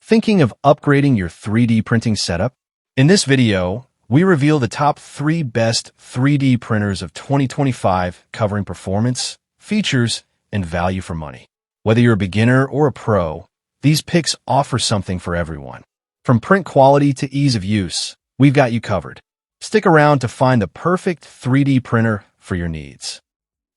Thinking of upgrading your 3D printing setup? In this video, we reveal the top 3 best 3D printers of 2025, covering performance, features, and value for money. Whether you're a beginner or a pro, these picks offer something for everyone. From print quality to ease of use, we've got you covered. Stick around to find the perfect 3D printer for your needs.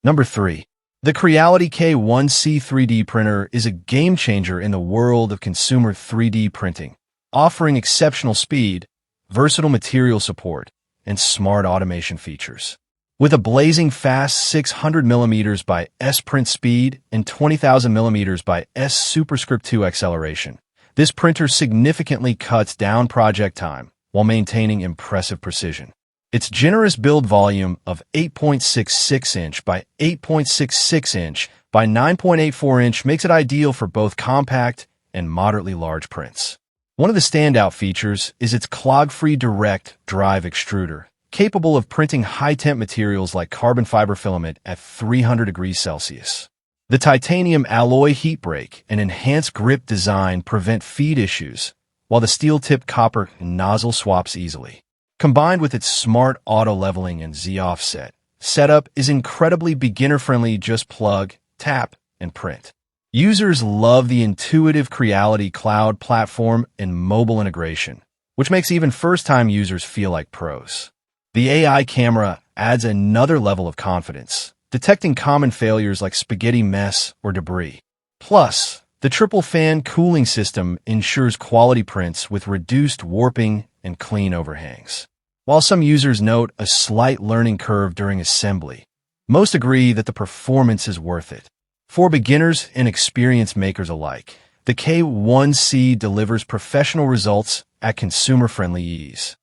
Number 3. The Creality K1C 3D printer is a game-changer in the world of consumer 3D printing, offering exceptional speed, versatile material support, and smart automation features. With a blazing fast 600mm by S print speed and 20,000mm by S superscript 2 acceleration, this printer significantly cuts down project time while maintaining impressive precision. Its generous build volume of 8.66-inch by 8.66-inch by 9.84-inch makes it ideal for both compact and moderately large prints. One of the standout features is its clog-free direct drive extruder, capable of printing high-temp materials like carbon fiber filament at 300 degrees Celsius. The titanium alloy heat break and enhanced grip design prevent feed issues, while the steel-tipped copper nozzle swaps easily. Combined with its smart auto-leveling and Z-offset, setup is incredibly beginner-friendly. Just plug, tap, and print. Users love the intuitive Creality cloud platform and mobile integration, which makes even first-time users feel like pros. The AI camera adds another level of confidence, detecting common failures like spaghetti mess or debris. Plus, the triple fan cooling system ensures quality prints with reduced warping and clean overhangs. While some users note a slight learning curve during assembly, most agree that the performance is worth it. For beginners and experienced makers alike, the K1C delivers professional results at consumer-friendly ease.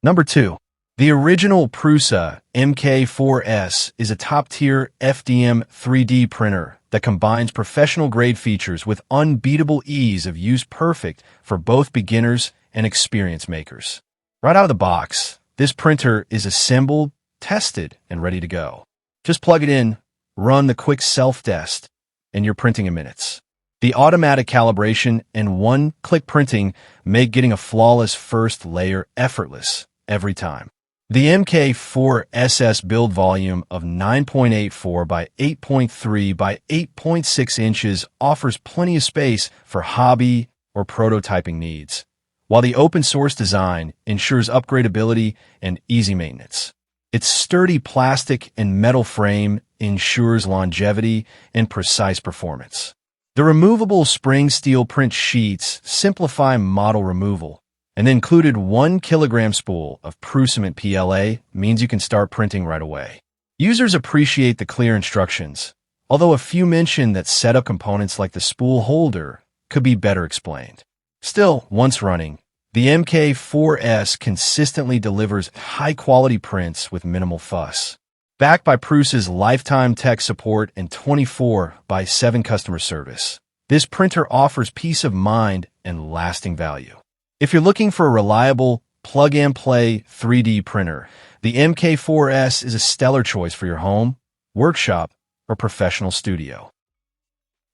Number 2. The original Prusa MK4S is a top-tier FDM 3D printer that combines professional-grade features with unbeatable ease of use, perfect for both beginners and experienced makers. Right out of the box, this printer is assembled, tested, and ready to go. Just plug it in, run the quick self-test, and you're printing in minutes. The automatic calibration and one-click printing make getting a flawless first layer effortless every time. The MK4SS build volume of 9.84 by 8.3 by 8.6 inches offers plenty of space for hobby or prototyping needs, while the open-source design ensures upgradability and easy maintenance. Its sturdy plastic and metal frame ensures longevity and precise performance. The removable spring steel print sheets simplify model removal, and the included 1 kilogram spool of Prusament PLA means you can start printing right away. Users appreciate the clear instructions, although a few mention that setup components like the spool holder could be better explained. Still, once running, the MK4S consistently delivers high-quality prints with minimal fuss. Backed by Prusa's lifetime tech support and 24/7 customer service, this printer offers peace of mind and lasting value. If you're looking for a reliable, plug-and-play 3D printer, the MK4S is a stellar choice for your home, workshop, or professional studio.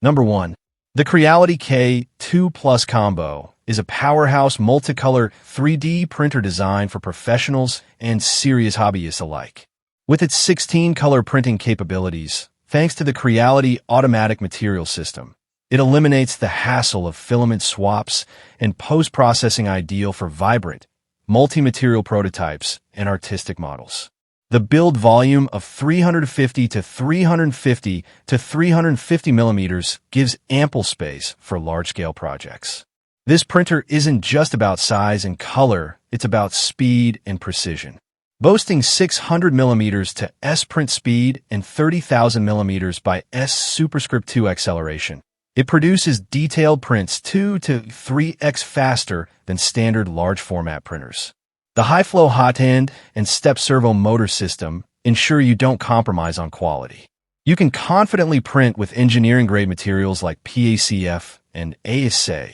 Number 1. The Creality K2 Plus Combo is a powerhouse multicolor 3D printer designed for professionals and serious hobbyists alike. With its 16-color printing capabilities, thanks to the Creality automatic material system, it eliminates the hassle of filament swaps and post-processing, ideal for vibrant, multi-material prototypes and artistic models. The build volume of 350 to 350 millimeters gives ample space for large-scale projects. This printer isn't just about size and color, it's about speed and precision. Boasting 600 millimeters to S print speed and 30,000 millimeters by S superscript 2 acceleration, it produces detailed prints 2 to 3x faster than standard large format printers. The high-flow hot end and step servo motor system ensure you don't compromise on quality. You can confidently print with engineering-grade materials like PACF and ASA,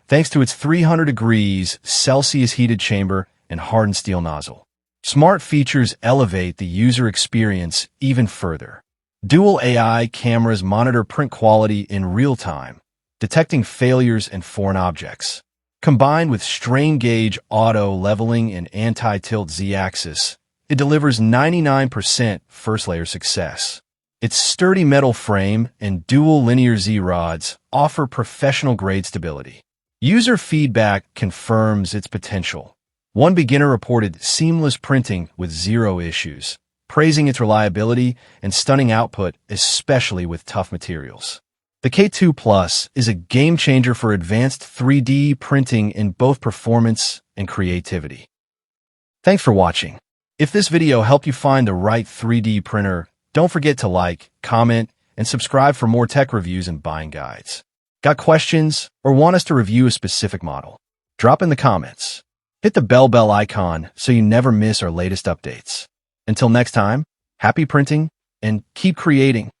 thanks to its 300 degrees Celsius heated chamber and hardened steel nozzle. Smart features elevate the user experience even further. Dual AI cameras monitor print quality in real time, detecting failures and foreign objects. Combined with strain gauge auto leveling and anti-tilt Z-axis, it delivers 99% first layer success. Its sturdy metal frame and dual linear Z-rods offer professional-grade stability. User feedback confirms its potential. One beginner reported seamless printing with zero issues, praising its reliability and stunning output, especially with tough materials. The K2 Plus is a game-changer for advanced 3D printing in both performance and creativity. Thanks for watching. If this video helped you find the right 3D printer, don't forget to like, comment, and subscribe for more tech reviews and buying guides. Got questions or want us to review a specific model? Drop in the comments. Hit the bell icon so you never miss our latest updates. Until next time, happy printing and keep creating.